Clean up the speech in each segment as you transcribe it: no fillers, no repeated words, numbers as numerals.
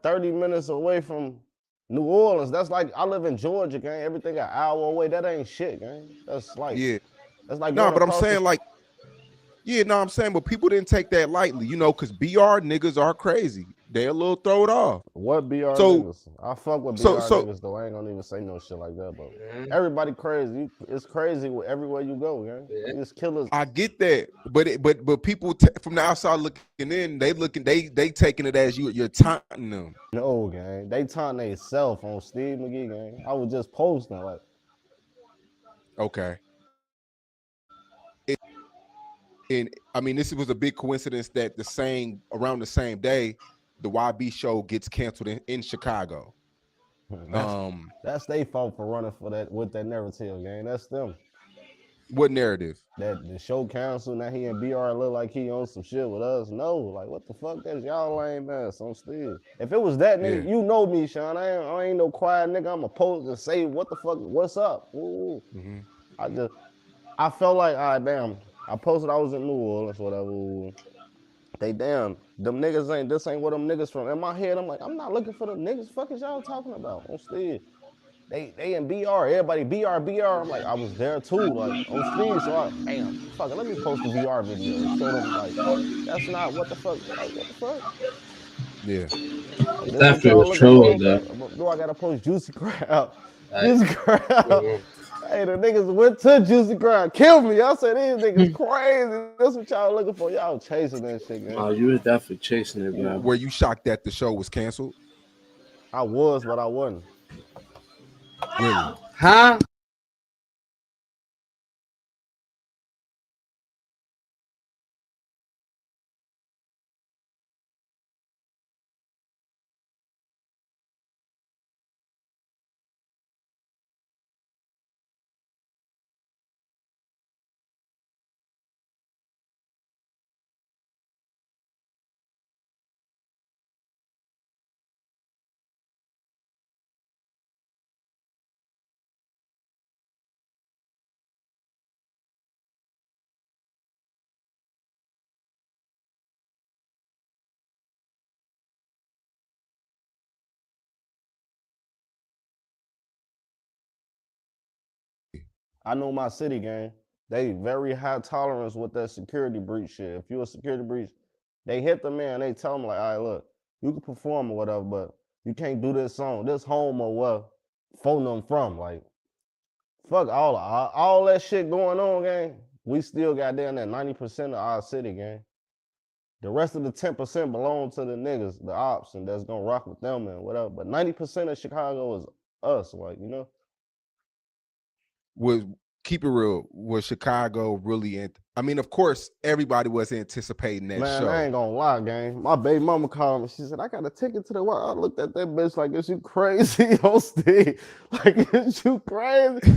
30 minutes away from New Orleans. That's like I live in Georgia, gang. Everything an hour away. That ain't shit, gang. That's like No, going but I'm across the saying like, yeah, no, I'm saying, but people didn't take that lightly, you know, because BR niggas are crazy. They a little throw it off. what BR So, niggas. I fuck with so, BR so, niggas though. I ain't gonna even say no shit like that, but everybody crazy. It's crazy everywhere you go, gang. It's killers. I get that, but people from the outside looking in, they taking it as you're taunting them. No, gang. They taunt they self on Steve McGee, gang. I was just posting like. Okay. And I mean, this was a big coincidence that around the same day, the YB show gets canceled in Chicago. That's their fault for running for that with that narrative, gang. That's them. What narrative? That the show canceled. Now he and BR look like he on some shit with us. No, like what the fuck? That's y'all lame ass on Steve. If it was that nigga, you know me, Sean. I ain't no quiet nigga. I'm supposed to say what the fuck, what's up. Mm-hmm. I felt like, all right, damn. I posted I was in New Orleans, whatever. They damn, them niggas this ain't where them niggas from. In my head, I'm like, I'm not looking for them niggas. Fuck is y'all talking about on Steve? They in BR, everybody BR. I'm like, I was there too, like on Steve. So damn, fuck it, let me post the VR video. Show them like, that's not what the fuck, like what the fuck? Yeah. Like, this what y'all looking for? Do I gotta post Juicy Crowd? Juicy Crowd. Hey, the niggas went to Juicy Crowd, killed me. Y'all said these niggas crazy. That's what y'all looking for. Y'all chasing that shit, man. Oh, you were definitely chasing it, man. Were you shocked that the show was canceled? I was, but I wasn't. Really? Huh? I know my city, gang. They very high tolerance with that security breach shit. If you a security breach, they hit the man. They tell him like, all right, look, you can perform or whatever, but you can't do this song, this home or what phone them from. Like, fuck all that shit going on, gang. We still got down that 90% of our city, gang. The rest of the 10% belong to the niggas, the ops, and that's gonna rock with them and whatever. But 90% of Chicago is us, like, you know. Was keep it real? Was Chicago really? I mean, of course, everybody was anticipating that Man, show. I ain't gonna lie, gang. My baby mama called me. She said, I got a ticket to the world. I looked at that bitch like, is you crazy, on Steve? Like, is you crazy?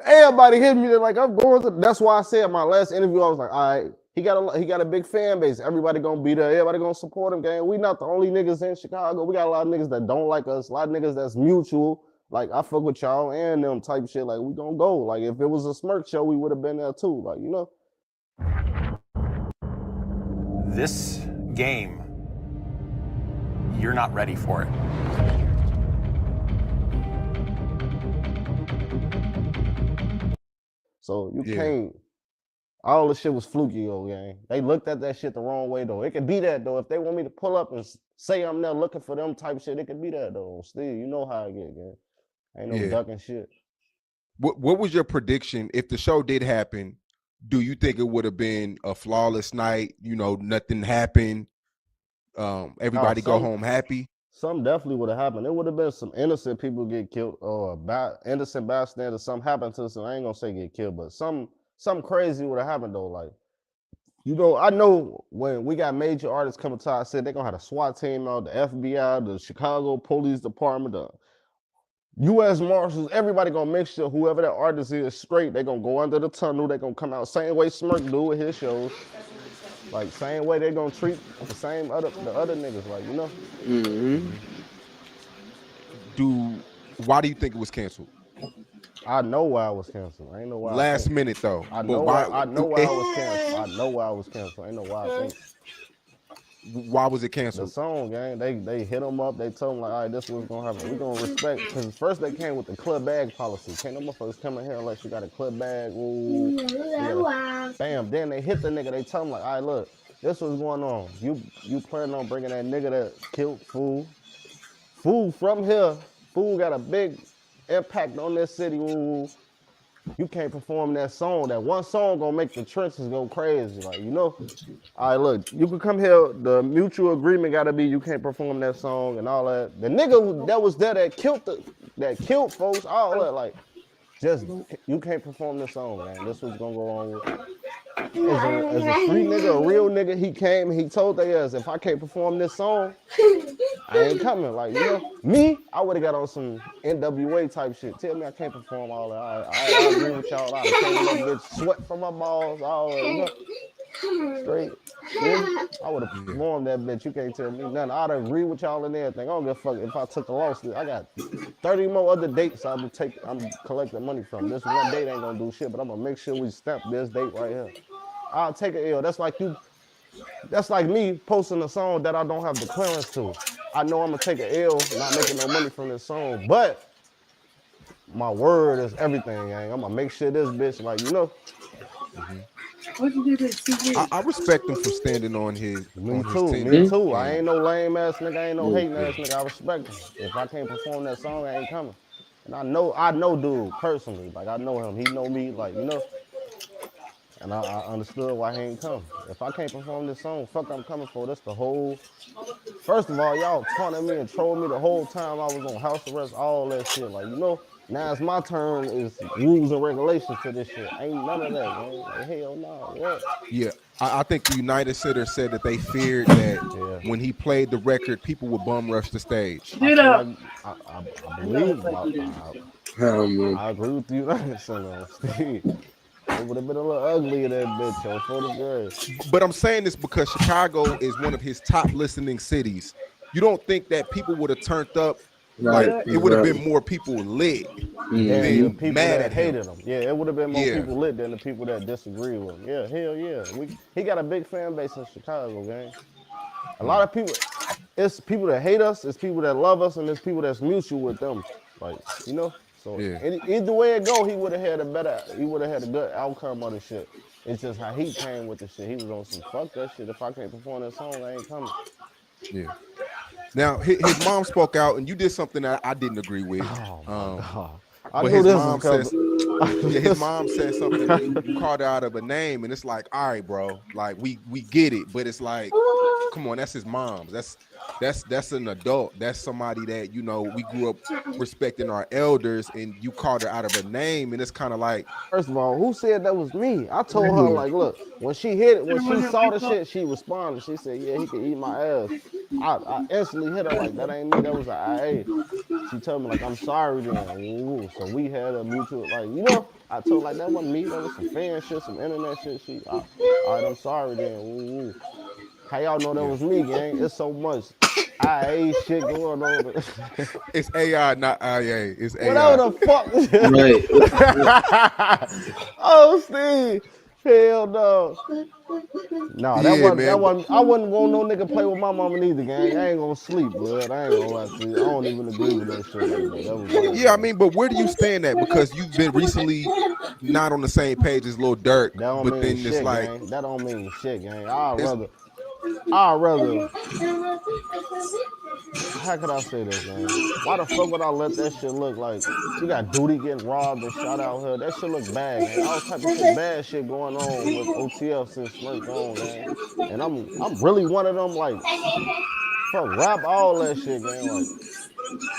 Everybody hit me like I'm going to. That's why I said in my last interview, I was like, all right, he got a big fan base. Everybody gonna be there. Everybody gonna support him, gang. We not the only niggas in Chicago. We got a lot of niggas that don't like us. A lot of niggas that's mutual. Like, I fuck with y'all and them type shit. Like, we gonna go. Like, if it was a Smirk show, we would have been there too. Like, you know. This game, you're not ready for it. So you can't. All the shit was fluky, though, gang. They looked at that shit the wrong way, though. It could be that, though. If they want me to pull up and say I'm there looking for them type shit, it could be that, though. Steve, you know how I get, gang. Ain't no ducking shit. What was your prediction if the show did happen? Do you think it would have been a flawless night? You know, nothing happened. Everybody go home happy. Something definitely would have happened. It would have been some innocent people get killed or innocent bystanders. Something happened to them. I ain't gonna say get killed, but something crazy would have happened though. Like, you know, I know when we got major artists coming to our city, they're gonna have a SWAT team out, the FBI, the Chicago Police Department, the U.S. Marshals, everybody gonna make sure whoever that artist is straight. They gonna go under the tunnel. They gonna come out same way Smirk do with his shows. Like, same way they gonna treat the other niggas. Like, you know. Why do you think it was canceled? I know why I was canceled. I ain't know why. Last minute though. I know why I was canceled. I know why I was canceled. I ain't know why I think. Why was it The canceled? song, gang, they hit them up. They told them like, all right, this was gonna happen. We gonna respect, because first they came with the club bag policy. Can't no motherfuckers come in here unless you got a club bag. Ooh, bam. Then they hit the nigga. They tell him like, all right, look, this was going on. You planning on bringing that nigga that killed Fool? Fool from here. Fool got a big impact on this city. Ooh. You can't perform that song. That one song gonna make the trenches go crazy. Like, you know, all right, look, you can come here. The mutual agreement gotta be you can't perform that song and all that. The nigga that was there that killed folks, all that, like, just you can't perform this song, man. This was gonna go on with. As a street nigga, a real nigga, he came and he told they ass, if I can't perform this song, I ain't coming. Like, you know, me, I would have got on some NWA type shit. Tell me I can't perform all that. I agree with y'all. I came in that bitch, sweat from my balls, all that, you know, straight. Yeah, I would have performed that bitch. You can't tell me nothing. I'd agree with y'all and everything. I don't give a fuck if I took the loss. I got 30 more other dates I'm collecting money from. This one date ain't gonna do shit, but I'm gonna make sure we stamp this date right here. I'll take an L. That's like me posting a song that I don't have the clearance to. I know I'm gonna take an L, not making no money from this song, but my word is everything, gang. I'm gonna make sure this bitch, like, you know. I respect him for standing on his. Me team. Me too. I ain't no lame ass nigga. I ain't no hating ass nigga. I respect him. If I can't perform that song, I ain't coming. And I know dude personally. Like, I know him. He know me. Like, you know. And I understood why he ain't come. If I can't perform this song, fuck I'm coming for. That's the whole. First of all, y'all taunting me and trolling me the whole time I was on house arrest, all that shit. Like, you know, now it's my turn. Is rules and regulations to this shit. Ain't none of that, man. Like, hell no. What? Yeah, I think the United Sitter said that they feared that when he played the record, people would bum rush the stage. I believe. I agree with the United Center, Steve. It would have been a little ugly in that bitch, yo, for the good. But I'm saying this because Chicago is one of his top listening cities. You don't think that people would have turned up? Like, it would have been more people lit than the people mad that at hated him. Yeah, it would have been more Yeah. people lit than the people that disagree with him. Yeah, hell yeah. He got a big fan base in Chicago, gang. A lot of people, it's people that hate us, it's people that love us, and it's people that's mutual with them. Like, you know? So either way it go, he would have had a good outcome of the shit. It's just how he came with the shit. He was on some fuck that shit. If I can't perform that song, I ain't coming. Yeah. Now his mom spoke out, and you did something that I didn't agree with. But his mom says, his mom said something. You called her out of a name, and it's like, all right, bro, like we get it, but it's like, come on, that's his mom's. That's an adult. That's somebody that, you know, we grew up respecting our elders, and you called her out of a name, and it's kind of like. First of all, who said that was me? I told her, like, look, when she saw the shit, she responded. She said, yeah, he could eat my ass. I instantly hit her like, that ain't me. That was an IA. She told me, like, I'm sorry then. Ooh. So we had a mutual, like, you know, I told her, like, that wasn't me. That was some fan shit, some internet shit. All right, I'm sorry then. Ooh. How y'all know that was me, gang? It's so much IA shit going on. It's AI, not IA. It's AI. Whatever the fuck. Oh, Steve. Hell no. No, that wasn't. I wouldn't want no nigga play with my mama neither, gang. I ain't gonna sleep, blood. I ain't gonna lie to you. I don't even agree with that shit like that. Yeah, I mean, but where do you stand at? Because you've been recently not on the same page as Lil Durk, but then it's like, gang. That don't mean shit, gang. I'd rather. How could I say this, man? Why the fuck would I let that shit look like you got Duty getting robbed and shot out here? That shit look bad, man. All type of shit, bad shit going on with OTF since Smurf gone, man. And I'm really one of them, like, fuck rap all that shit, man. Like,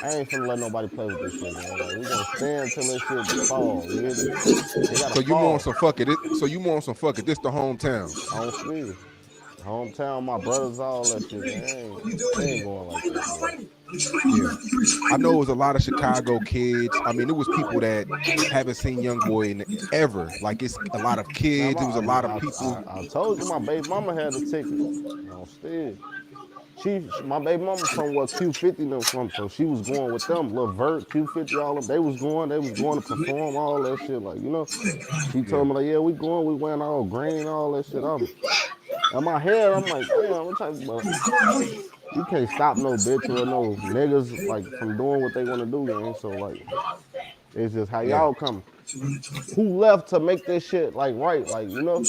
I ain't finna let nobody play with this shit, man. Like, we gonna stand till this shit fall. You get me? So you more on some fuck it. So you more on some fuck it. This the hometown. On speed. Hometown, my brothers, all that shit, man. I ain't going like that. Yeah. I know it was a lot of Chicago kids. I mean, it was people that haven't seen YoungBoy in ever. Like, it's a lot of kids. It was a lot of people. I told you my baby mama had the ticket. On stage. My baby mama from what Q50 them from, so she was going with them. Lil Vert, Q50, all them. They was going to perform all that shit. Like, you know, she told me like, yeah, we going. We wearing all green, all that shit. In my head, I'm like, damn, what type of, you can't stop no bitch or no niggas like from doing what they want to do, man. So like, it's just how y'all come. Who left to make this shit like right? Like, you know,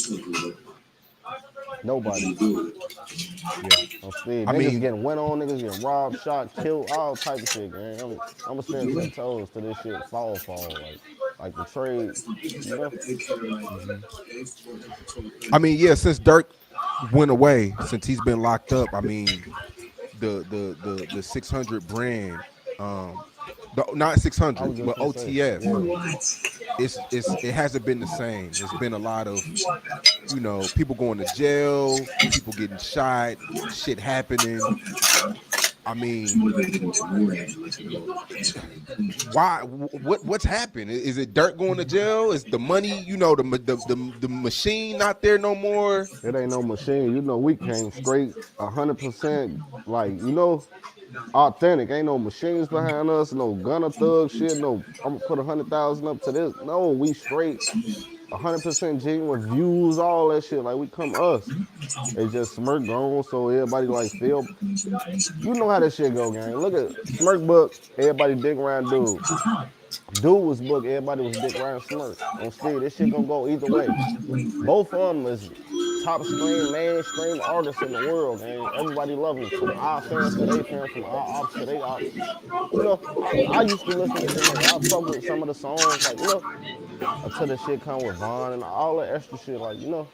nobody. I'm still niggas getting went on, niggas getting robbed, shot, killed, all type of shit, man. I'm gonna stand 10 toes to this shit fall, like the trade, you know. I mean, yeah, since Dirk went away, since he's been locked up, I mean, the 600 brand, not 600, but OTF, it hasn't been the same. It's been a lot of, you know, people going to jail, people getting shot, shit happening. I mean, why? What's happened? Is it Dirk going to jail? Is the money, you know, the machine not there no more? It ain't no machine. You know, we came straight 100%, like, you know, authentic. Ain't no machines behind us, no gunner thug shit, no, I'm gonna put 100,000 up to this. No, we straight 100% genuine views, all that shit. Like, we come us. They just Smirk gone, so everybody like feel. You know how that shit go, gang. Look at Smirk book, everybody dick around dude. Dude was book, everybody was dick around Smirk. On Steve, this shit gonna go either way. Both of them is top stream, mainstream artists in the world, gang. Everybody love them. From our fans to their fans, from our ops to their ops. You know, I used to listen to them. I fuck with some of the songs, like, you know, until the shit come with Vaughn and all the extra shit, like, you know.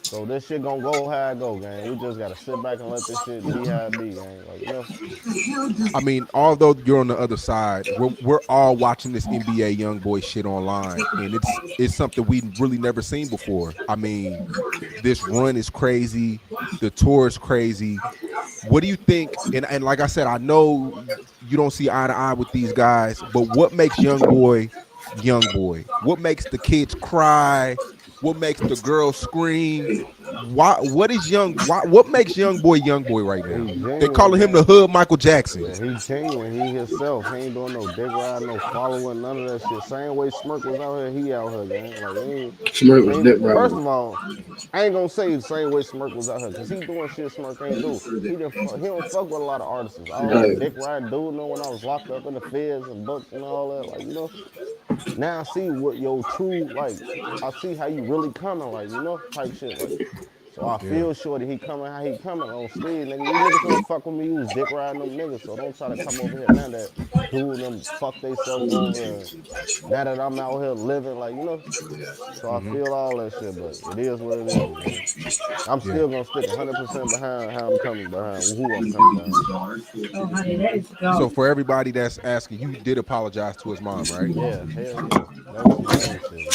So this shit gonna go how it go, gang. We just gotta sit back and let this shit be how it be, gang. Like, you know. I mean, although you're on the other side, we're all watching this NBA YoungBoy shit online, and it's something we've really never seen before. I mean, this run is crazy, the tour is crazy. What do you think? And like I said, I know you don't see eye to eye with these guys, but what makes YoungBoy YoungBoy? What makes the kids cry? What makes the girls scream? What makes YoungBoy right now? They calling him the hood Michael Jackson. Yeah, he's genuine. He himself. He ain't doing no dick ride, no following, none of that shit. Same way Smirk was out here, he out here, gang. Like, Smirk was dick riding. First of all, I ain't gonna say the same way Smirk was out here, cause he doing shit Smirk ain't do. He don't fuck with a lot of artists. I was dick riding dude, know when I was locked up in the feds and books and all that, like, you know. Now I see what your true, like, I see how you really coming, like, you know, type shit. Like, so I feel sure that he coming how he coming on stage, nigga. You niggas don't fuck with me, you was dick riding them niggas, so don't try to come over here now that dude them fuck they self over and now that I'm out here living, like, you know. So I feel all that shit, but it is what it is, man. I'm still gonna stick 100% behind how I'm coming behind, who I'm coming behind. So for everybody that's asking, you did apologize to his mom, right? Yeah, hell yeah. That was some shit, man.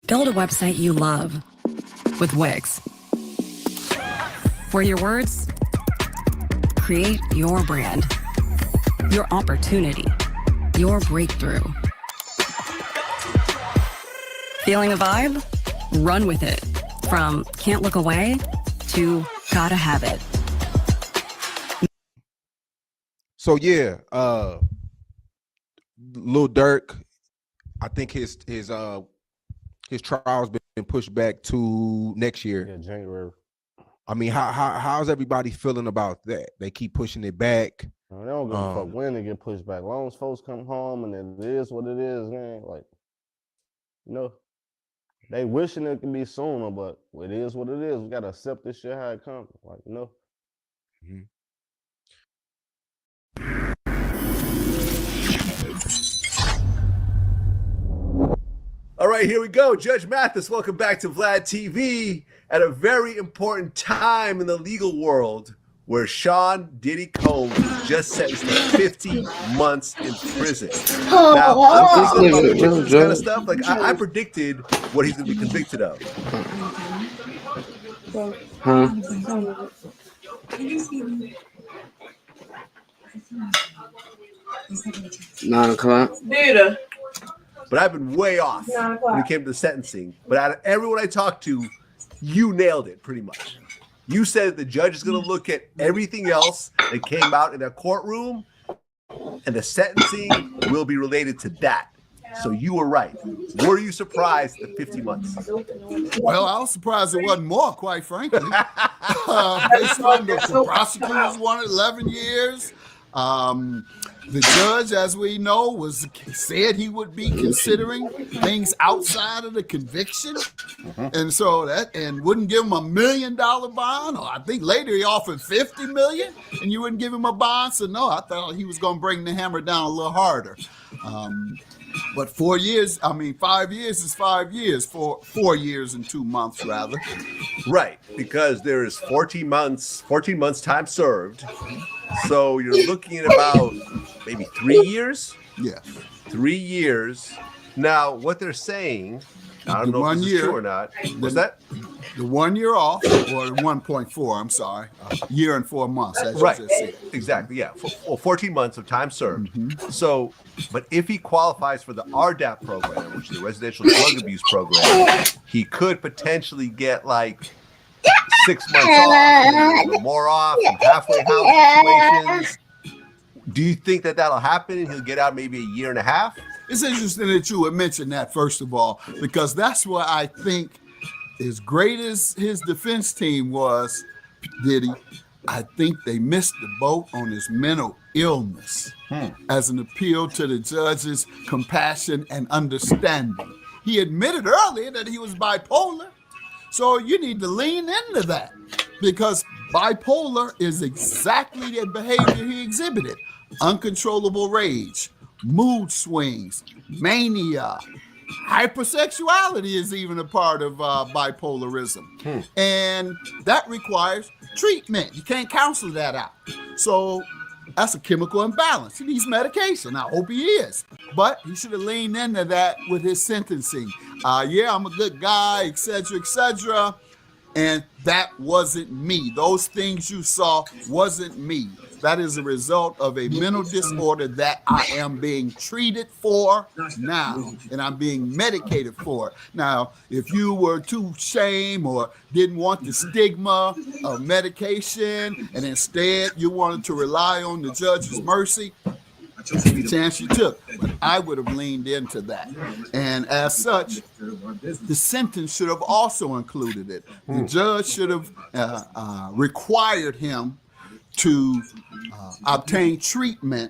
Build a website you love with Wix. For your words, create your brand, your opportunity, your breakthrough. Feeling a vibe? Run with it. From can't look away to gotta have it. So yeah, Lil Durk, I think his trial's been pushed back to next year. Yeah, January. I mean, how's everybody feeling about that? They keep pushing it back. They don't give a fuck when they get pushed back. As long as folks come home and it is what it is, man. Like, you know, they wishing it could be sooner, but it is what it is. We gotta accept this shit how it comes. Like, you know. Mm-hmm. All right, here we go. Judge Mathis, welcome back to Vlad TV at a very important time in the legal world. where Sean Diddy Combs was just sentenced to 50 months in prison. Now, I'm thinking about predicting this kind of stuff. Like, I predicted what he's going to be convicted of. Huh? 9 o'clock. But I've been way off when it came to the sentencing. But out of everyone I talked to, you nailed it pretty much. You said the judge is going to look at everything else that came out in that courtroom, and the sentencing will be related to that. So you were right. Were you surprised at 50 months? Well, I was surprised it wasn't more, quite frankly. Based on the prosecutors wanted 11 years. The judge, as we know, said he would be considering things outside of the conviction, and so and wouldn't give him $1 million bond. Or I think later he offered $50 million, and you wouldn't give him a bond. So no, I thought he was going to bring the hammer down a little harder. But 4 years, 5 years is 5 years, 4 years and 2 months rather. Right, because there is 14 months time served. So you're looking at about maybe 3 years? Yeah. 3 years. Now, what they're saying, I don't know if this is true or not. What's that? The 1 year off, or 1.4, I'm sorry. Year and 4 months, as right. you just said. Exactly, yeah. 14 months of time served. So, but if he qualifies for the RDAP program, which is the Residential Drug Abuse Program, he could potentially get like 6 months off, or more off, from halfway house situations. Do you think that that'll happen and he'll get out maybe a year and a half? It's interesting that you would mention that, first of all, because that's what I think, as great as his defense team was, Diddy, I think they missed the boat on his mental illness as an appeal to the judge's compassion and understanding. He admitted earlier that he was bipolar. So you need to lean into that, because bipolar is exactly the behavior he exhibited. Uncontrollable rage, mood swings, mania, hypersexuality is even a part of bipolarism. And that requires treatment. You can't counsel that out. So that's a chemical imbalance. He needs medication. I hope he is. But he should have leaned into that with his sentencing. Yeah, I'm a good guy, et cetera, et cetera. And that wasn't me. Those things you saw wasn't me. That is a result of a mental disorder that I am being treated for now, and I'm being medicated for it. Now, if you were too ashamed or didn't want the stigma of medication, and instead you wanted to rely on the judge's mercy, that's the chance you took. But I would have leaned into that. And as such, the sentence should have also included it. The judge should have required him to obtain treatment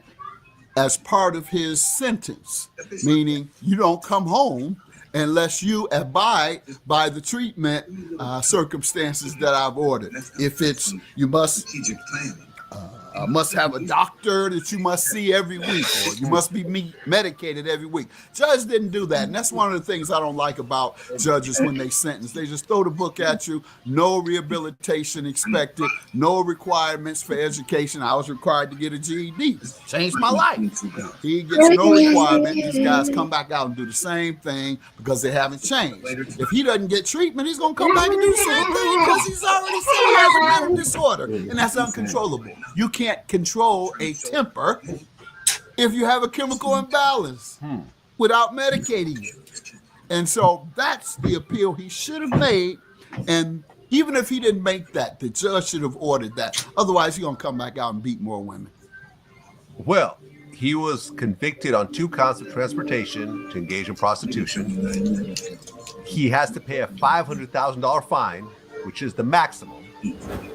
as part of his sentence, meaning you don't come home unless you abide by the treatment circumstances that I've ordered. If it's, you must have a doctor that you must see every week, or you must be medicated every week. Judge didn't do that, and that's one of the things I don't like about judges when they sentence. They just throw the book at you, no rehabilitation expected, no requirements for education. I was required to get a GED. Changed my life. He gets no requirement. These guys come back out and do the same thing because they haven't changed. If he doesn't get treatment, he's going to come back and do the same thing because he's already said he has a mental disorder, and that's uncontrollable. You can't control a temper if you have a chemical imbalance without medicating it. And so that's the appeal he should have made. And even if he didn't make that, the judge should have ordered that. Otherwise, he's going to come back out and beat more women. Well, he was convicted on 2 counts of transportation to engage in prostitution. He has to pay a $500,000 fine, which is the maximum.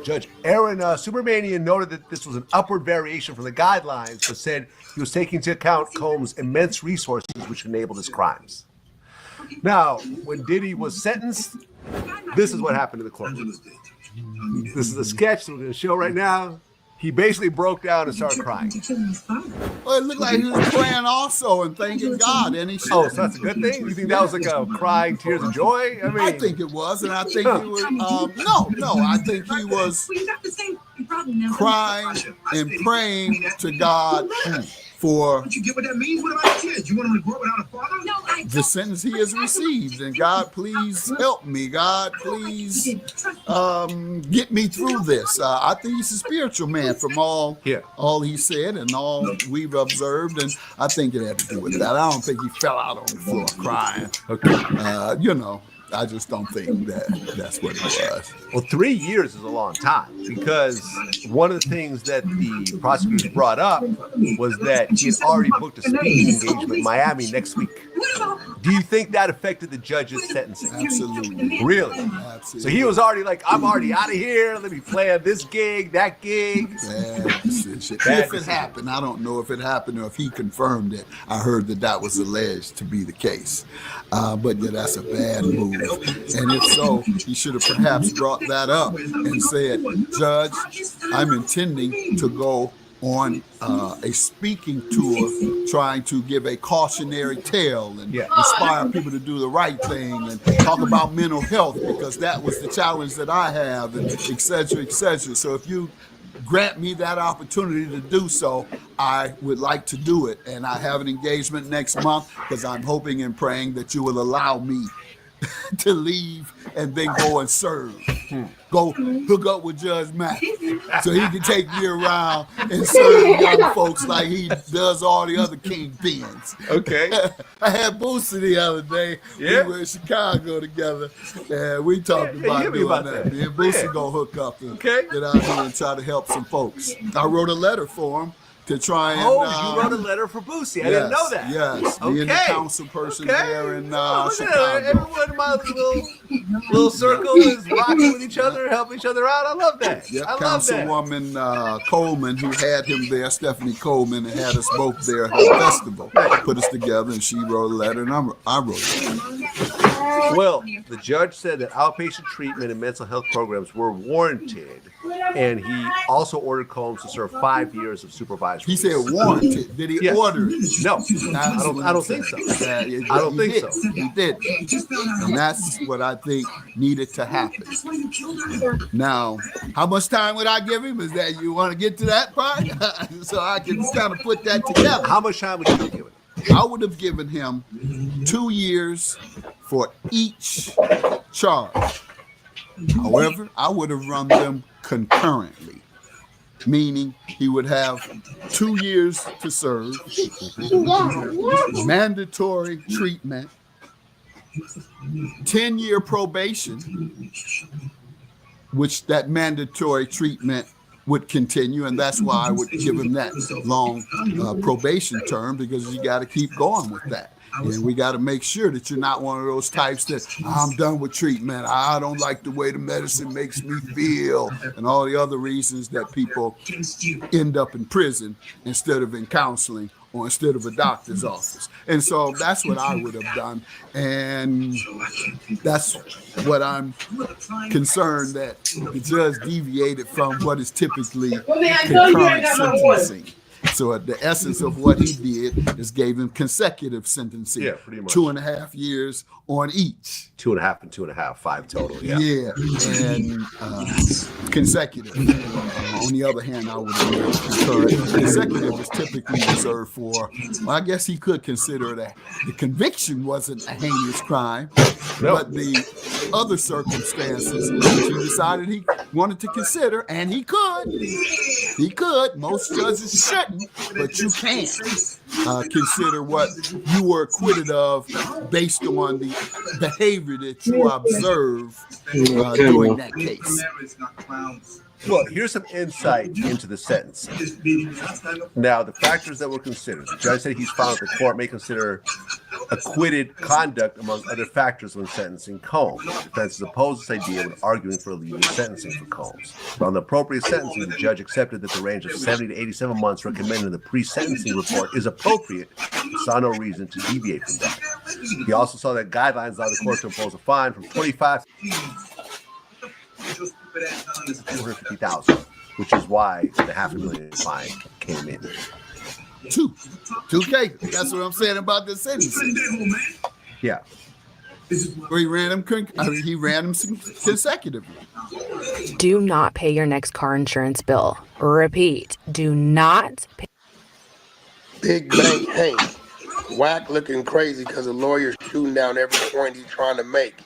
Judge Aaron Supermanian noted that this was an upward variation from the guidelines, but said he was taking into account Combs' immense resources which enabled his crimes. Now, when Diddy was sentenced, this is what happened in the courtroom. This is a sketch that we're going to show right now. He basically broke down and started crying. Well, it looked like he was praying also and thanking God. And he so that's a good thing? You think that was like a crying tears of joy? I think it was. And I think he was, I think he was crying and praying to God for But you get what that means? What about the kids? You want them to grow up without a father? No, I the sentence he has received. And God, please help me. God, please get me through this. I think he's a spiritual man from all he said and all we've observed. And I think it had to do with that. I don't think he fell out on the floor crying. Okay. You know, I just don't think that's what it was. Well, 3 years is a long time, because one of the things that the prosecutors brought up was that he had already booked a speaking engagement in Miami next week. Do you think that affected the judge's sentencing? Absolutely. Really? Absolutely. So he was already like, I'm already out of here. Let me plan this gig, that gig. Bad decision. If it happened, I don't know if it happened or if he confirmed it. I heard that was alleged to be the case. But yeah, that's a bad move. And if so, he should have perhaps brought that up and said, Judge, I'm intending to go on a speaking tour trying to give a cautionary tale and inspire people to do the right thing and talk about mental health, because that was the challenge that I have, and et cetera, et cetera. So if you grant me that opportunity to do so, I would like to do it. And I have an engagement next month because I'm hoping and praying that you will allow me to leave and then go and serve. Go hook up with Judge Mathis so he can take me around and serve young folks like he does all the other kingpins. Okay. I had Boosie the other day. We were in Chicago together, and we talked about doing that. Me and Boosie gonna hook up and get out here and try to help some folks. I wrote a letter for him to try and... you wrote a letter for Boosie. I didn't know that. Yes, me and the council person there in Chicago. Everyone in my little circle is rocking with each other, helping each other out. I love that. Yep, I love that. Councilwoman Coleman, who had him there, Stephanie Coleman, and had us both there at the festival, put us together, and she wrote a letter, and I wrote it. Well, the judge said that outpatient treatment and mental health programs were warranted, and he also ordered Combs to serve 5 years of supervised release. He said warranted. Did he order it? No, I don't think so. I don't think so. He did. And that's what I think needed to happen. Now, how much time would I give him? Is that you want to get to that part? So I can kind of put that together. How much time would you give him? I would have given him 2 years for each charge. However, I would have run them concurrently, meaning he would have 2 years to serve, mandatory treatment, 10-year probation, which that mandatory treatment would continue, and that's why I would give him that long probation term, because you got to keep going with that. And we got to make sure that you're not one of those types that I'm done with treatment. I don't like the way the medicine makes me feel, and all the other reasons that people end up in prison instead of in counseling or instead of a doctor's office. And so that's what I would have done. And that's what I'm concerned that the judge deviated from what is typically concurrent sentencing. So the essence of what he did is gave him consecutive sentencing. Yeah, pretty much. 2.5 years on each. 2.5 and 2.5, 5 total. Yeah. Yeah, and consecutive. On the other hand, I would have concurrent. Consecutive is typically reserved for, well, I guess he could consider that the conviction wasn't a heinous crime, but the other circumstances he decided he wanted to consider, and he could. He could. Most judges shouldn't, but you can consider what you were acquitted of based on the behavior that you observed during that case. Well, here's some insight into the sentence. Now, the factors that were considered. The judge said he's found that the court may consider acquitted conduct among other factors when sentencing Combs. The defense opposed this idea when arguing for legal sentencing for Combs. But on the appropriate sentencing, the judge accepted that the range of 70 to 87 months recommended in the pre-sentencing report is appropriate and saw no reason to deviate from that. He also saw that guidelines allow the court to impose a fine from 25 to 250,000, which is why the $500,000 fine came in. 2K. That's what I'm saying about the sentencing. Yeah. Or he ran them consecutively. Do not pay your next car insurance bill. Repeat, do not pay. Big Bank Hank. Wack looking crazy because the lawyer's shooting down every point he's trying to make.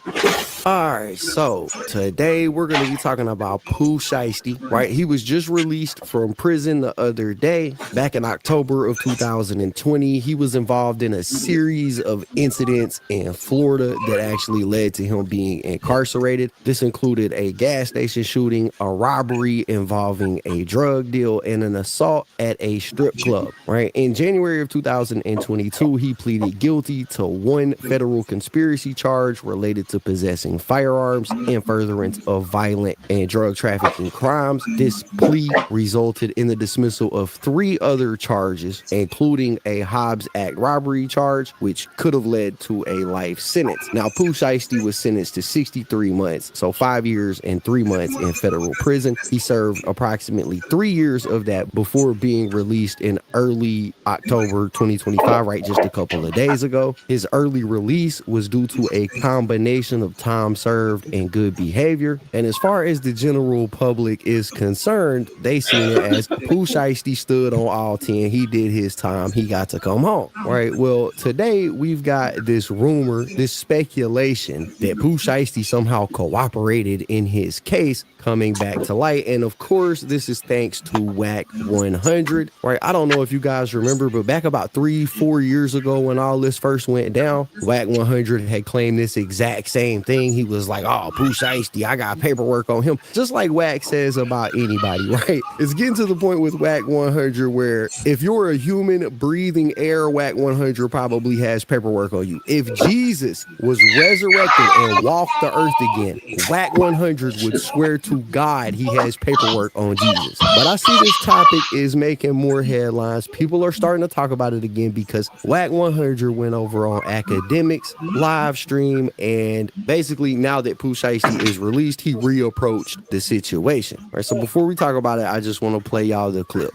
Alright, so today we're going to be talking about Pooh Shiesty, right? He was just released from prison the other day. Back in October of 2020, he was involved in a series of incidents in Florida that actually led to him being incarcerated. This included a gas station shooting, a robbery involving a drug deal, and an assault at a strip club, right? In January of 2022, he pleaded guilty to one federal conspiracy charge related to possessing firearms and furtherance of violent and drug trafficking crimes. This plea resulted in the dismissal of 3 other charges, including a Hobbs Act robbery charge, which could have led to a life sentence. Now, Pooh Shiesty was sentenced to 63 months, so 5 years and 3 months in federal prison. He served approximately 3 years of that before being released in early October 2025, right, just a couple of days ago. His early release was due to a combination of time served and good behavior. And as far as the general public is concerned, they seen it as Pooh Shiesty stood on all 10. He did his time. He got to come home, right? Well, today we've got this rumor, this speculation that Pooh Shiesty somehow cooperated in his case coming back to light. And of course, this is thanks to wack100, right? I don't know if you guys remember, but back about 3-4 years ago when all this first went down, wack100 had claimed this exact same thing. He was like, oh, Pooh Shiesty, I got paperwork on him. Just like Wack says about anybody, right? It's getting to the point with wack100 where if you're a human breathing air, wack100 probably has paperwork on you. If Jesus was resurrected and walked the earth again, wack100 would swear to God he has paperwork on Jesus. But I see this topic is making more headlines. People are starting to talk about it again because wack100 went over on academics live stream, and basically now that Pooh Shiesty is released, he reapproached the situation. All right, so before we talk about it, I just want to play y'all the clip.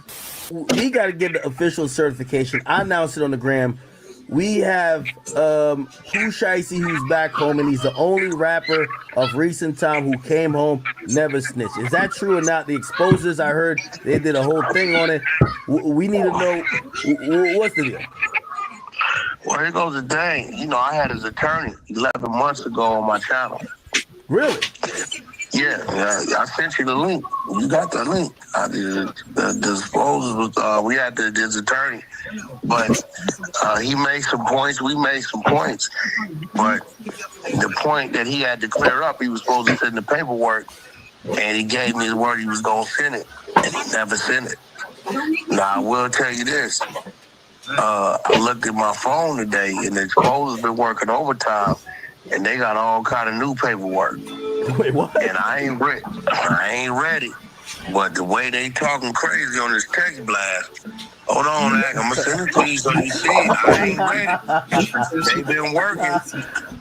He got to get the official certification. I announced it on the gram. We have Pooh Shiesty, who's back home, and he's the only rapper of recent time who came home, never snitched. Is that true or not? The exposers, I heard they did a whole thing on it. We need to know what's the deal. Well, here goes the thing. You know, I had his attorney 11 months ago on my channel. Really? Yeah, I sent you the link. You got the link. I did the disposal. We had his attorney, but he made some points. We made some points, but the point that he had to clear up, he was supposed to send the paperwork, and he gave me his word he was gonna send it, and he never sent it. Now I will tell you this. I looked at my phone today, and the exposer's been working overtime, and they got all kind of new paperwork. Wait, what? And I ain't ready. But the way they talking crazy on this text blast, hold on, I'm gonna send it to you so you see it. I ain't ready. They been working.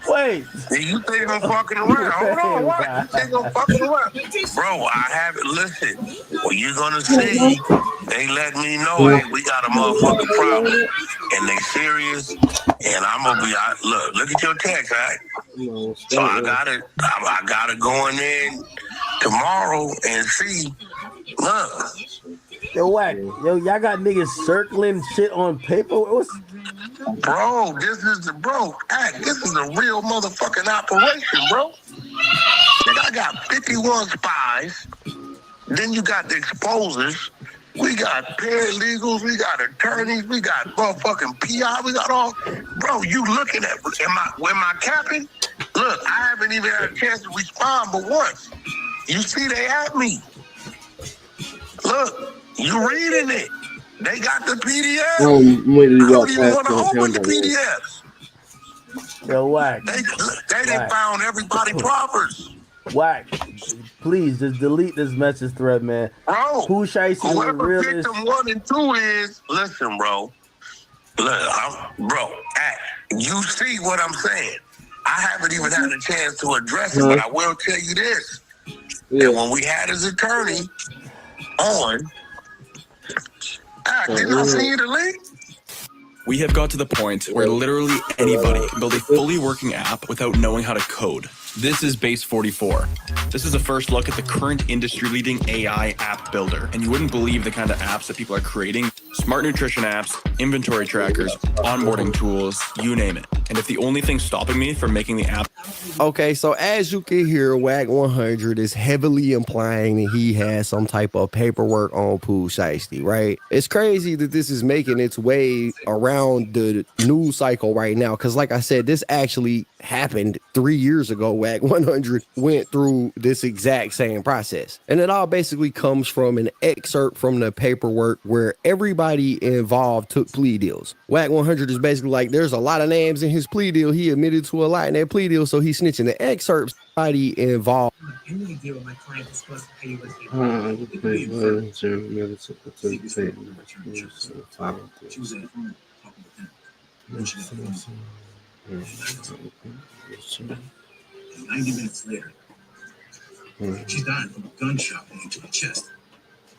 Wait. You think I'm fucking around? Hold on, what? You think I'm fucking around? Bro, I haven't, listen, what you gonna see, they let me know, hey, we got a motherfucking problem. And they serious, and I'm gonna be out. Look at your text, right? So I gotta go in tomorrow and see. Look. Yo, Wack, y'all got niggas circling shit on paper? Bro, this is a real motherfucking operation, bro. And I got 51 spies. Then you got the exposers. We got paralegals, we got attorneys, we got motherfucking PI, we got all. Bro, you looking at, am I capping? Look, I haven't even had a chance to respond but once. You see they at me. Look, you reading it. They got the PDF. I don't even want to open the PDFs. Yo, Wack. They done found everybody proffers. Wack, please just delete this message thread, man. Bro, Pooh Shiesty, whoever victim 1 and 2 is, listen, bro. Look, you see what I'm saying. I haven't even had a chance to address it, but I will tell you this. And when we had his attorney on, didn't I send you the link? We have got to the point where literally anybody can build a fully working app without knowing how to code. This is Base 44. This is a first look at the current industry-leading AI app builder, and you wouldn't believe the kind of apps that people are creating. Smart nutrition apps, inventory trackers, onboarding tools, you name it. And if the only thing stopping me from making the app... Okay, so as you can hear, wack100 is heavily implying that he has some type of paperwork on Pooh Shiesty, right? It's crazy that this is making its way around the news cycle right now, because like I said, this actually happened 3 years ago. wack100 went through this exact same process. And it all basically comes from an excerpt from the paperwork where everybody involved took plea deals. wack100 is basically like, there's a lot of names in his plea deal. He admitted to a lot in that plea deal, so he's snitching. The excerpts, everybody involved. Any deal with my client is supposed to pay you with She was on the phone talking with him. Then she got the phone. 90 minutes later, she's dying from a gunshot wound to the chest.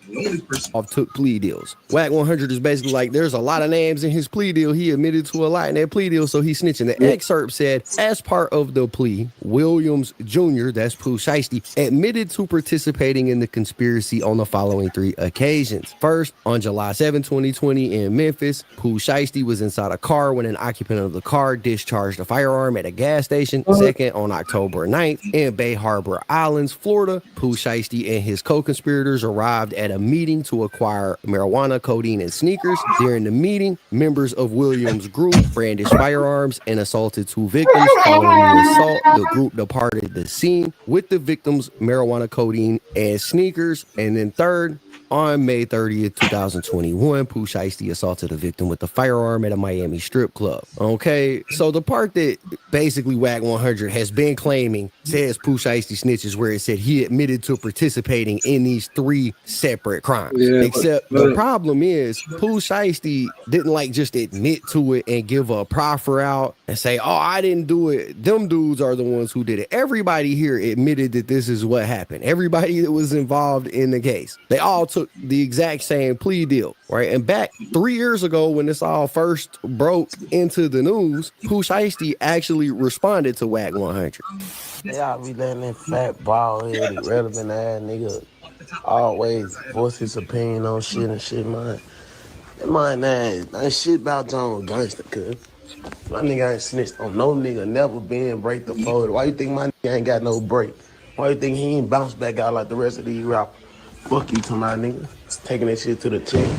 The only person took plea deals. wack100 is basically like, there's a lot of names in his plea deal. He admitted to a lot in that plea deal, so he's snitching. The excerpt said, as part of the plea, Williams Jr., that's Pooh Shiesty, admitted to participating in the conspiracy on the following 3 occasions. First, on July 7, 2020 in Memphis, Pooh Shiesty was inside a car when an occupant of the car discharged a firearm at a gas station. Second, on October 9th in Bay Harbor Islands, Florida, Pooh Shiesty and his co-conspirators arrived at a meeting to acquire marijuana, codeine, and sneakers. During the meeting, members of Williams' group brandished firearms and assaulted 2 victims. Following the assault, the group departed the scene with the victims' marijuana, codeine, and sneakers. And then third, on May 30th, 2021, Pooh Shiesty assaulted a victim with a firearm at a Miami strip club. Okay, so the part that basically wack100 has been claiming says Pooh Shiesty snitches, where it said he admitted to participating in these 3 separate crimes. Except the problem is Pooh Shiesty didn't like just admit to it and give a proffer out and say, oh, I didn't do it. Them dudes are the ones who did it. Everybody here admitted that this is what happened. Everybody that was involved in the case, they all took the exact same plea deal, right? And back 3 years ago when this all first broke into the news, Pooh Shiesty actually responded to wack100. Y'all be letting that fat, bald-headed, relevant ass nigga always voice his opinion on shit and shit, man. That man, that shit about John gangster, cuz. My nigga ain't snitched on no nigga, never been break the fold. Why you think my nigga ain't got no break? Why you think he ain't bounced back out like the rest of these rappers? Fuck you to my nigga. Taking that shit to the chin.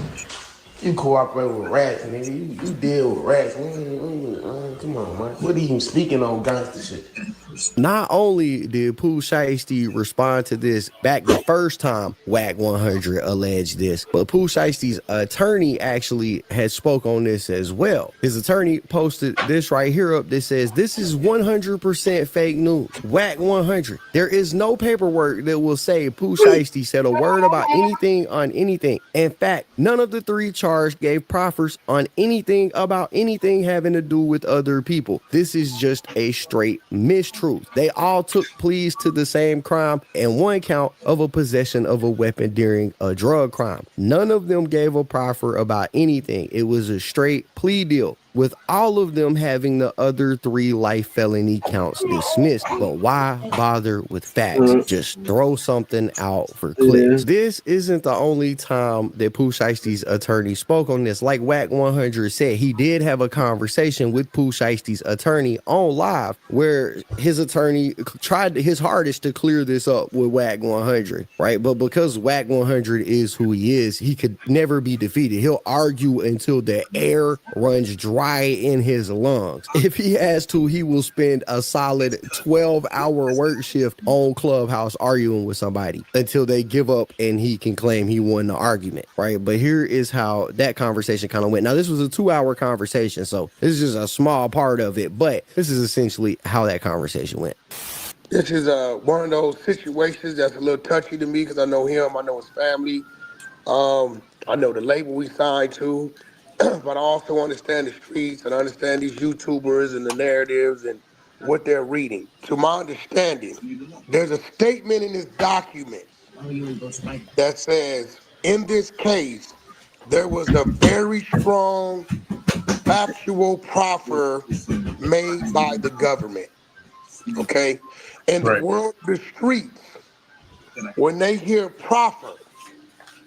You cooperate with rats, nigga. You deal with rats. Come on, man. What are you even speaking on gangster shit? Not only did Pooh Shiesty respond to this back the first time wack100 alleged this, but Pooh Shiesty's attorney actually had spoke on this as well. His attorney posted this right here up that says, this is 100% fake news. wack100. There is no paperwork that will say Pooh Shiesty said a word about anything on anything. In fact, none of the 3 charged gave proffers on anything about anything having to do with other people. This is just a straight mistruth. They all took pleas to the same crime and 1 count of a possession of a weapon during a drug crime. None of them gave a proffer about anything. It was a straight plea deal, with all of them having the other 3 life felony counts dismissed. But why bother with facts? Just throw something out for clicks. This isn't the only time that Pooh Shiesty's attorney spoke on this. Like wack100 said, he did have a conversation with Pooh Shiesty's attorney on live, where his attorney tried his hardest to clear this up with wack100, right? But because wack100 is who he is, he could never be defeated. He'll argue until the air runs dry in his lungs. If he has to, he will spend a solid 12-hour work shift on Clubhouse arguing with somebody until they give up and he can claim he won the argument, right? But here is how that conversation kind of went. Now, this was a 2-hour conversation, so this is just a small part of it, but this is essentially how that conversation went. This is one of those situations that's a little touchy to me because I know him, I know his family, I know the label we signed to. But I also understand the streets and I understand these YouTubers and the narratives and what they're reading. To my understanding, there's a statement in this document that says, in this case, there was a very strong factual proffer made by the government. Okay? In the world of the streets, when they hear proffer,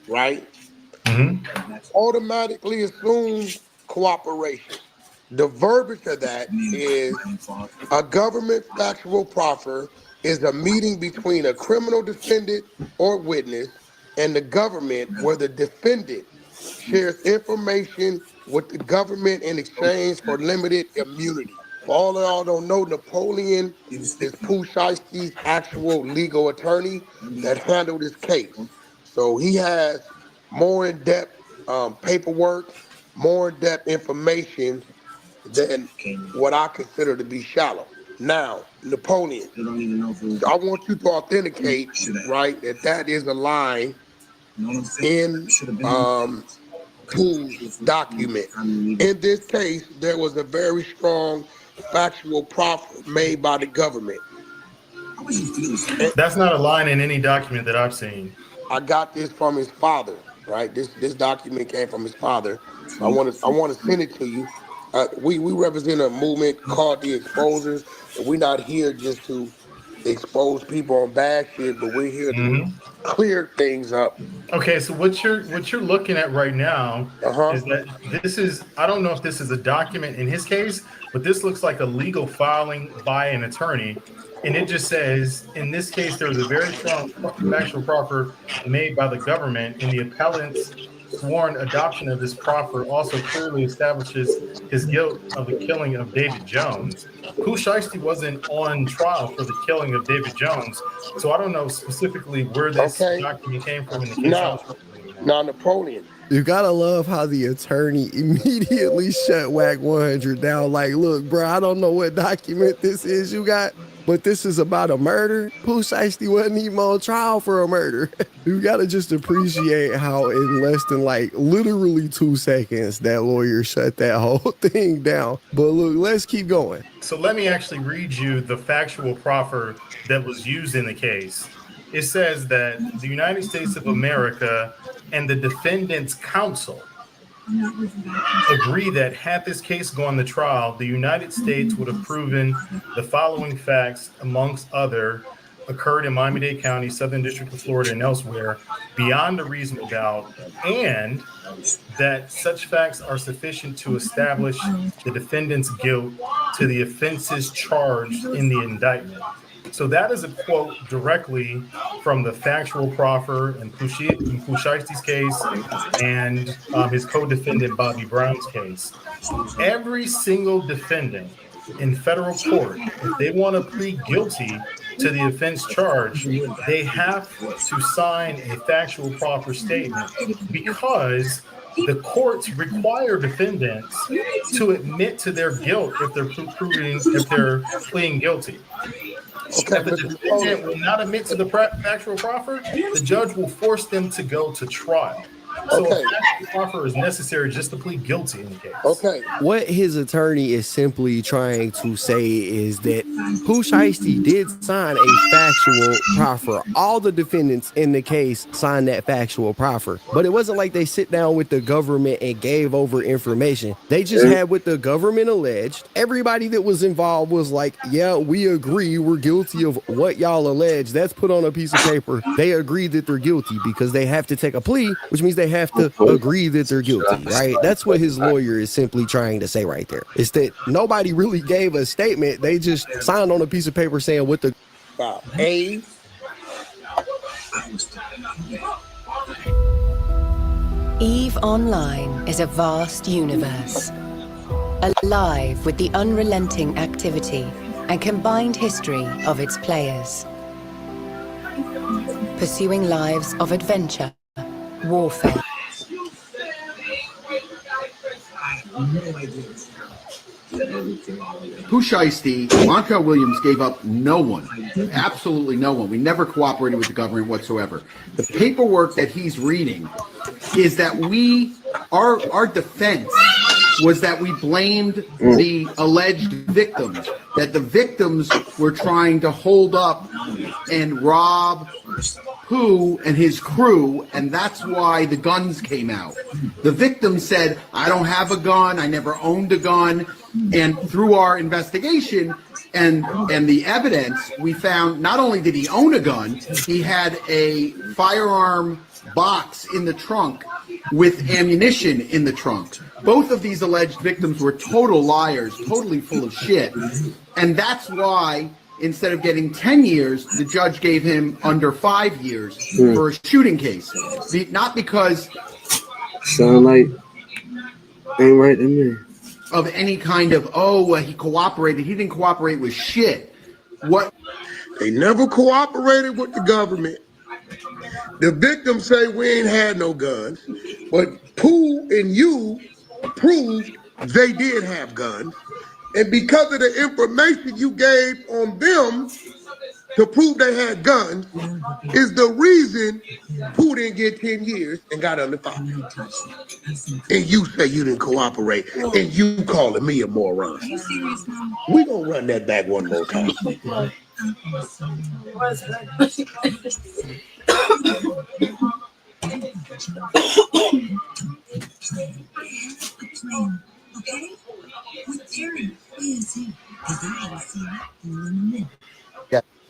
right, automatically assume cooperation. The verbiage of that is a government factual proffer is a meeting between a criminal defendant or witness and the government where the defendant shares information with the government in exchange for limited immunity. For all of y'all don't know, Napoleon is Pooh Shiesty's actual legal attorney that handled his case. So he has more in-depth paperwork, more in-depth information than what I consider to be shallow. Now, Napoleon, I want you to authenticate, right, that is a line in Pooh's document. In this case, there was a very strong factual proffer made by the government. That's not a line in any document that I've seen. I got this from his father, right? This document came from his father. I want to send it to you. We represent a movement called the Exposers. We're not here just to expose people on bad shit, but we're here to clear things up. Okay, so what you're looking at right now is that this is, I don't know if this is a document in his case, but this looks like a legal filing by an attorney. And it just says, in this case, there was a very strong factual proffer made by the government, and the appellant's sworn adoption of this proffer also clearly establishes his guilt of the killing of David Jones. Pooh Shiesty wasn't on trial for the killing of David Jones, so I don't know specifically where this document came from in the case. Now, Napoleon. You gotta love how the attorney immediately shut wack100 down. Like, look, bro, I don't know what document this is you got, but this is about a murder. Pooh Shiesty wasn't even on trial for a murder. You gotta just appreciate how in less than like literally 2 seconds that lawyer shut that whole thing down. But look, let's keep going. So let me actually read you the factual proffer that was used in the case. It says that the United States of America and the defendant's counsel agree that had this case gone to trial, the United States would have proven the following facts, amongst other, occurred in Miami-Dade County, Southern District of Florida, and elsewhere, beyond a reasonable doubt, and that such facts are sufficient to establish the defendant's guilt to the offenses charged in the indictment. So that is a quote directly from the factual proffer in Pooh Shiesty's case and his co-defendant Bobby Brown's case. Every single defendant in federal court, if they want to plead guilty to the offense charge, they have to sign a factual proffer statement because the courts require defendants to admit to their guilt if they're pleading guilty. Okay, if the defendant will not admit to the factual proffer, the judge will force them to go to trial. So a factual proffer is necessary just to plead guilty in the case. Okay. What his attorney is simply trying to say is that Pooh Shiesty did sign a factual proffer. All the defendants in the case signed that factual proffer. But it wasn't like they sit down with the government and gave over information. They just had what the government alleged. Everybody that was involved was like, yeah, we agree. We're guilty of what y'all allege. That's put on a piece of paper. They agree that they're guilty because they have to take a plea, which means they have to agree that they're guilty, right? That's what his lawyer is simply trying to say right there. It's that nobody really gave a statement. They just signed on a piece of paper saying what the EVE Online is a vast universe, alive with the unrelenting activity and combined history of its players, pursuing lives of adventure, warfare. Pooh Shiesty, Montel Williams gave up no one, absolutely no one. We never cooperated with the government whatsoever. The paperwork that he's reading is that our defense was that we blamed the alleged victims, that the victims were trying to hold up and rob Pooh and his crew, and that's why the guns came out. The victim said, I don't have a gun, I never owned a gun, and through our investigation and the evidence, we found not only did he own a gun, he had a firearm box in the trunk with ammunition in the trunk. Both of these alleged victims were total liars, totally full of shit, and that's why instead of getting 10 years, the judge gave him under 5 years for a shooting case. Not because sound like ain't right to me. Of any kind of, he cooperated. He didn't cooperate with shit. What? They never cooperated with the government. The victims say we ain't had no guns, but Pooh and you proved they did have guns. And because of the information you gave on them to prove they had guns is the reason Pooh didn't get 10 years and got under 5. And you say you didn't cooperate and you calling me a moron. We gonna run that back one more time.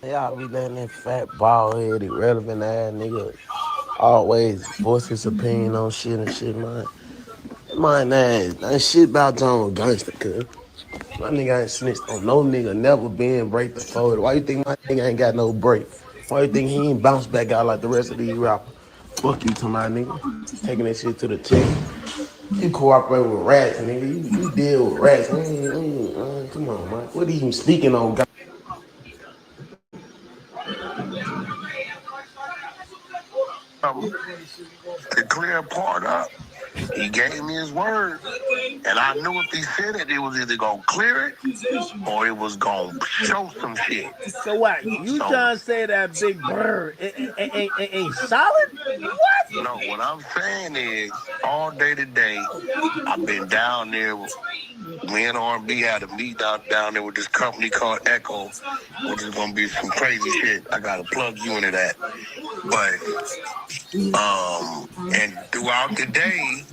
Y'all be letting that fat, bald-headed, irrelevant ass nigga always voice his opinion on shit and shit, man. Man, that shit about John gangster, cuz. My nigga ain't snitched on no nigga, never been break the fold. Why you think my nigga ain't got no break? Why you think he ain't bounced back out like the rest of these rappers? Fuck you to my nigga. Taking that shit to the chin. You cooperate with rats, nigga. You deal with rats. Come on, man. What are you even speaking on, guy? To clear part up, he gave me his word, and I knew if he said it, it was either gonna clear it or it was gonna show some shit. So what? You trying to say that Big Bird ain't solid? What? No, what I'm saying is, all day today, I've been down there. Me and R&B had a meet down there with this company called Echo, which is gonna be some crazy shit. I gotta plug you into that. But and throughout the day,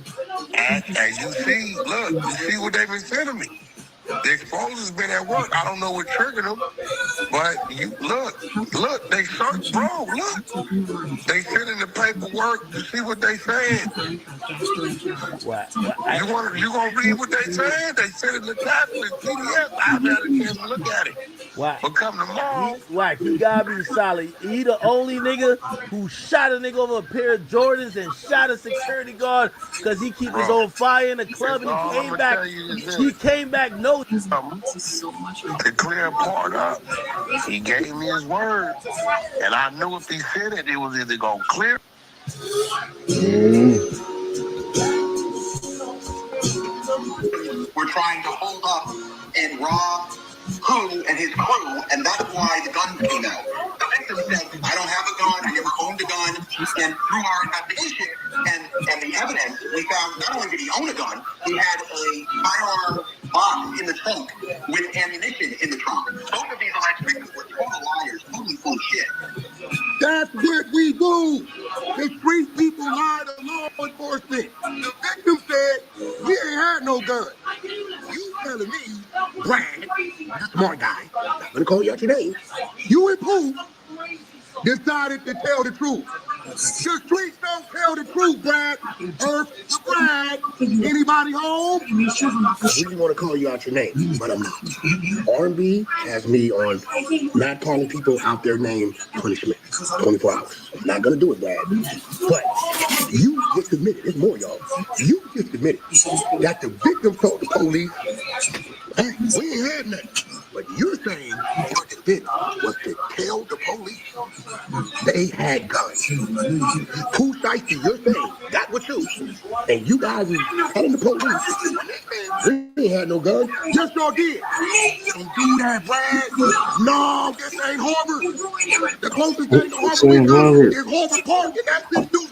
as you see, look, you see what they've been sending me. The exposure's been at work. I don't know what triggered them, but you look, they search, bro, look. They sending the paperwork to see what they saying. What? You gonna read what they saying? They sending the tablet PDF. I haven't had a chance to look at it. What? But come tomorrow. He gotta be solid. He the only nigga who shot a nigga over a pair of Jordans and shot a security guard because he keep his own fire in the club and he came back. He came back no. To clear part up, he gave me his word, and I knew if he said it, it was either gonna clear. We're trying to hold up and rob Pooh and his crew, and that's why the guns came out. The victim said, I don't have a gun, I never owned a gun, and through our investigation and the evidence, we found not only did he own a gun, he had a firearm box in the trunk with ammunition in the trunk. Both of these alleged victims were total liars, totally full of shit. That's what we do. The street people lie to law enforcement. The victim said, we ain't had no gun. You telling me, Brad, smart guy, not gonna call you out your name, you and Pooh decided to tell the truth. The streets don't tell the truth, Brad. Earth, Brad. Anybody home? I really want to call you out your name, but I'm not. R&B has me on not calling people out their name punishment 24 hours. I'm not going to do it, Brad. But you just admitted, there's more, y'all. You just admitted that the victim told the police, hey, we ain't had nothing. But you're saying your defense was to tell the police they had guns. Pooh Shiesty, you're saying that was you. And you guys were telling the police, we ain't had no guns. Yes, y'all did. Don't do that, Brad. No, this ain't Harvard. The closest thing to Harvard is Harvard Park, and that's in Deuce.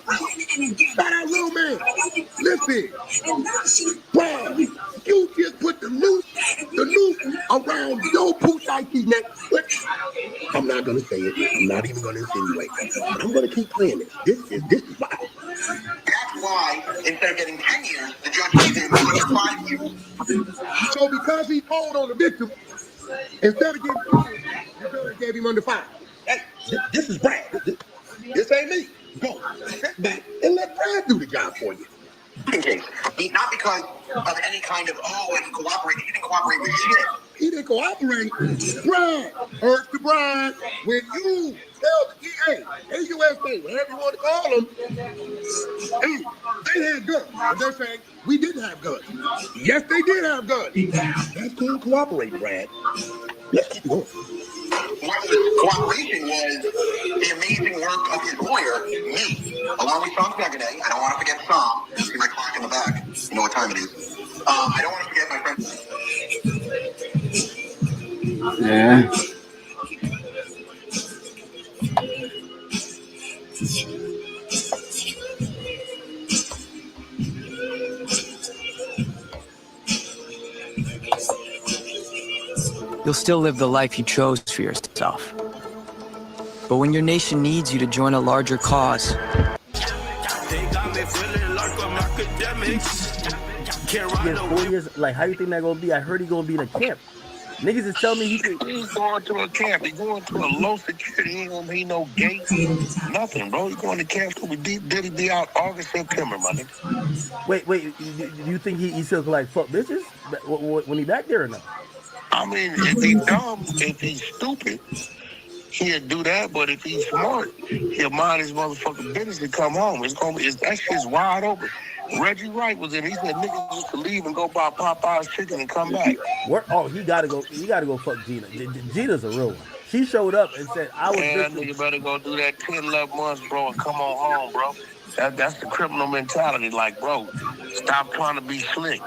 That little man. Listen, Brad, you just put the noose around your pooh shiesty neck. I'm not gonna say it. I'm not even gonna insinuate. But I'm gonna keep playing this. This is wild. That's why instead of getting 10 years, the judge gave him only 5 years. So because he told on the victim, instead of getting 10, the judge gave him under 5. Hey, this is Brad. This ain't me. Go, sit back and let Brad do the job for you. Case. Not because of any kind of, oh, he cooperated. He didn't cooperate with shit. He didn't cooperate. Brad, hurts to Brad. When you tell the DA, AUSA, whatever you want to call them, hey, they had guns. And they're saying, we didn't have guns. Yes, they did have guns. That's called cooperating, Brad. Let's keep going. What the cooperation was the amazing work of his lawyer, me, along with Sean Second. I don't want to forget Sam. See my clock in the back. You know what time it is. I don't want to forget my friend. Yeah. You'll still live the life you chose for yourself. But when your nation needs you to join a larger cause, He 4 years. Like, how you think that gonna be? I heard he gonna be in a camp. Niggas is telling me He's going to a camp. He's going to a low security. He ain't gonna be no gate. Nothing, bro. He's going to camp till Diddy be out August, September, my nigga. Wait. Do you think he still like fuck bitches when he back there or not? I mean, if he's dumb, if he's stupid, he'll do that. But if he's smart, he'll mind his motherfucking business and come home. That shit's wide open. Reggie Wright was in. He said niggas used to leave and go buy Popeye's chicken and come back. He gotta go fuck Gina. Gina's a real one. She showed up and said, I was Man, you better go do that 10, 11 months, bro, and come on home, bro. That's the criminal mentality. Like, bro, stop trying to be slick.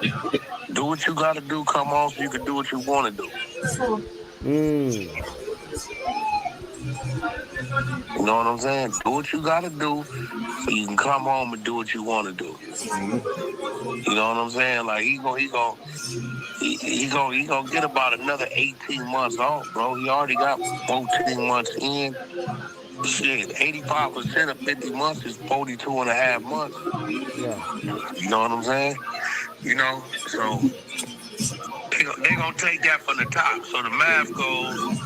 Do what you gotta do, come home so you can do what you want to do. You know what I'm saying? Do what you gotta do so you can come home and do what you want to do. You know what I'm saying? Like he gonna get about another 18 months off, bro. He already got 14 months in. Shit, 85% of 50 months is 42 and a half months. Yeah. You know what I'm saying? You know, so they gonna take that from the top. So the math goes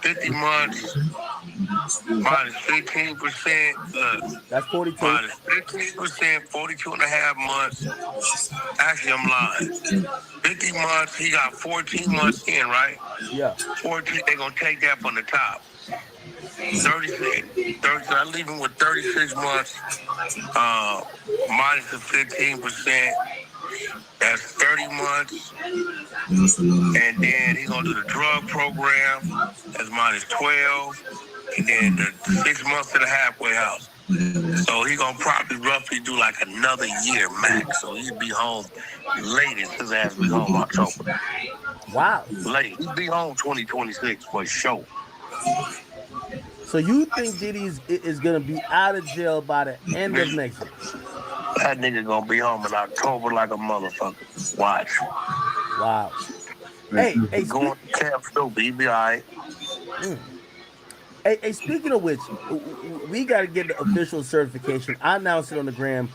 50 months minus 15%. That's 42. Minus 15%, 42 and a half months. Actually, I'm lying. 50 months, he got 14 months in, right? Yeah. 14, they gonna take that from the top. 36. I leave him with 36 months minus the 15%. That's 30 months. And then he's going to do the drug program. That's minus 12. And then the 6 months to the halfway house. So he's going to probably roughly do like another year max. So he'll be home latest. His ass be home October. Wow. Late. He'll be home 2026 for sure. So you think Diddy is going to be out of jail by the end of next year? That nigga going to be home in October like a motherfucker. Watch. Wow. Hey, going to camp still, he be all right. Hey, speaking of which, we got to get the official certification. I announced it on the gram.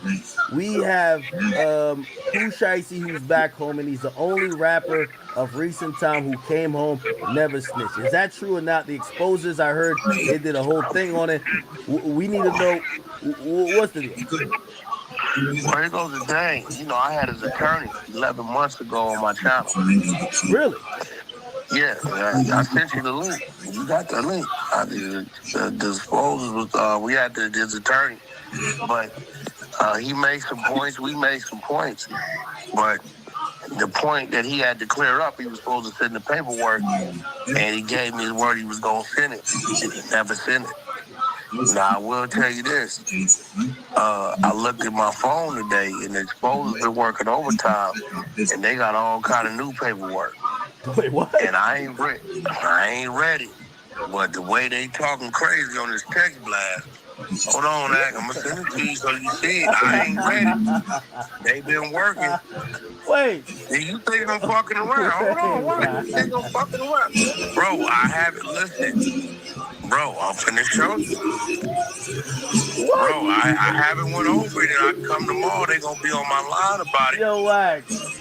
We have Pooh Shiesty, who's back home, and he's the only rapper of recent time who came home, never snitched. Is that true or not? The exposers, I heard they did a whole thing on it. We need to know what's the deal. Well, here goes the thing. You know, I had his attorney 11 months ago on my channel. Really? Yeah, I sent you the link. You got the link. The disposal was, we had his attorney. But he made some points. We made some points. But the point that he had to clear up, he was supposed to send the paperwork, and he gave me his word he was going to send it. And he never sent it. Now, I will tell you this. I looked at my phone today, and the exposers been working overtime, and they got all kind of new paperwork. Wait, what? And I ain't ready. But the way they talking crazy on this text blast, hold on, I'm going to send it to you so you see it. I ain't ready. They been working. Wait. You think I'm fucking around? Hold on, what? You think I'm fucking around? Bro, I haven't listened. Bro, I'm finna show you. Bro, I haven't went over it, and I come tomorrow, they gonna be on my line about it. Yo, Wax.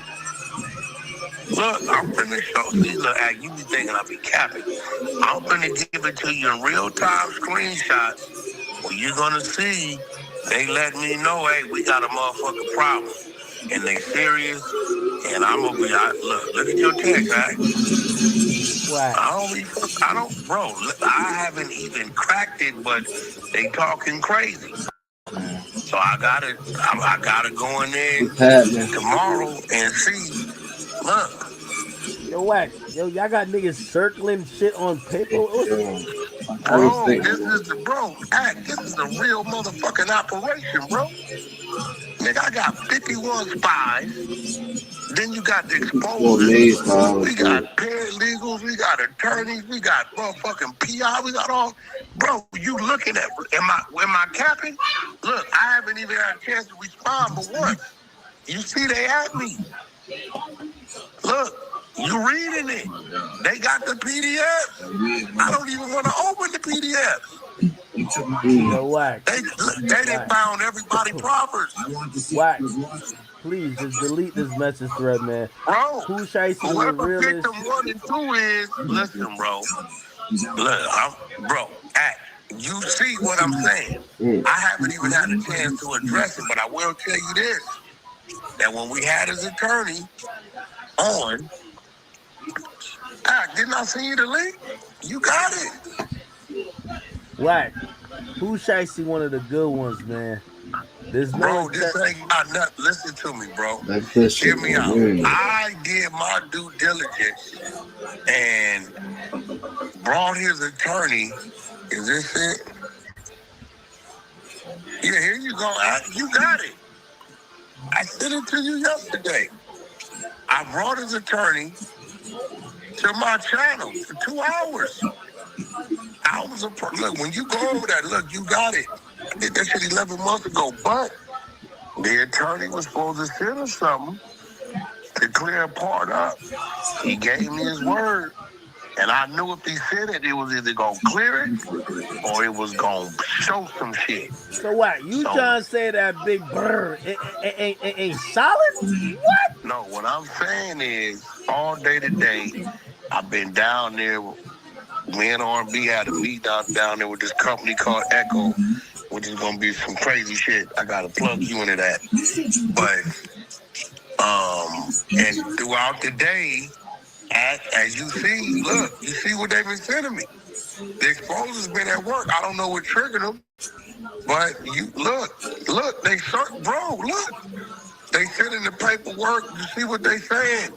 Look, I'm finna show you. Look, you be thinking I be capping. I'm finna give it to you in real time screenshots. Well, you're gonna see they let me know, hey, we got a motherfucking problem. And they serious. And I'm gonna be look at your text, right? Wow. Bro, I haven't even cracked it, but they talking crazy. So I gotta go in there tomorrow and see. Look. Yo, Wax. Yo, y'all got niggas circling shit on paper? Bro, this is a real motherfucking operation, bro. Nigga, I got 51 spies. Then you got the exposers. We got paralegals. We got attorneys. We got motherfucking PI. We got all. Bro, you looking at? Am I capping? Look, I haven't even had a chance to respond, but what? You see, they at me. Look. You reading it. They got the PDF. I don't even want to open the PDF. Yo, Wax. They done found everybody proffers. Wax. Please, just delete this message thread, man. Bro, Pooh Shiesty whoever victim 1 and 2 is, listen, bro. Look, bro, you see what I'm saying. I haven't even had a chance to address it, but I will tell you this. That when we had his attorney on, didn't I send you the link? You got it. Wax. Pooh Shiesty one of the good ones, man. There's no this ain't got nothing. Listen to me, bro. Hear me out. I did my due diligence and brought his attorney. Is this it? Yeah, here you go. You got it. I sent it to you yesterday. I brought his attorney to my channel for 2 hours. Look, when you go over that, look, you got it. I did that shit 11 months ago, but the attorney was supposed to send us something to clear a part up. He gave me his word, and I knew if he said it, it was either gonna clear it or it was gonna show some shit. So what? You trying to say that big bird ain't solid? What? No, what I'm saying is all day today, I've been down there. Me and R&B had a meet down there with this company called Echo, which is gonna be some crazy shit. I gotta plug you into that. But and throughout the day, as you see, look, you see what they've been sending me. The exposer's been at work. I don't know what triggered them, but you look, they bro, look, they sending the paperwork. You see what they saying?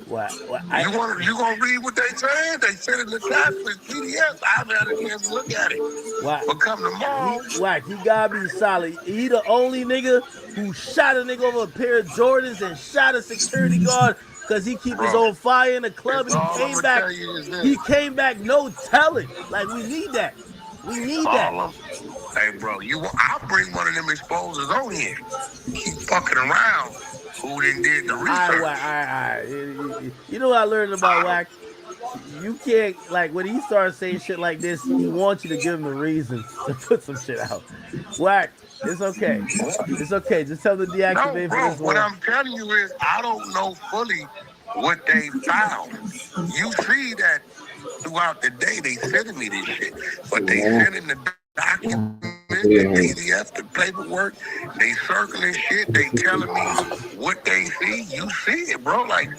What? You gonna read what they saying? They sent it in the chat with PDFs. I haven't had a chance to look at it. What? But come tomorrow. He gotta be solid. He the only nigga who shot a nigga over a pair of Jordans and shot a security guard because he keep his own fire in the club. He came back no telling. Like, we need that. We need that. Hey, bro, I'll bring one of them exposers on here. Keep fucking around. Who then did the research? All right. You know what I learned about Wack? You can't, like, when he starts saying shit like this, he wants you to give him a reason to put some shit out. Wack, it's okay. It's okay. Just tell them to deactivate for this one. What I'm telling you is, I don't know fully what they found. You see that throughout the day, they sending me this shit. But they sending the documents, the PDF, the paperwork, they circling shit, they telling me what they see. You see it, bro. Like,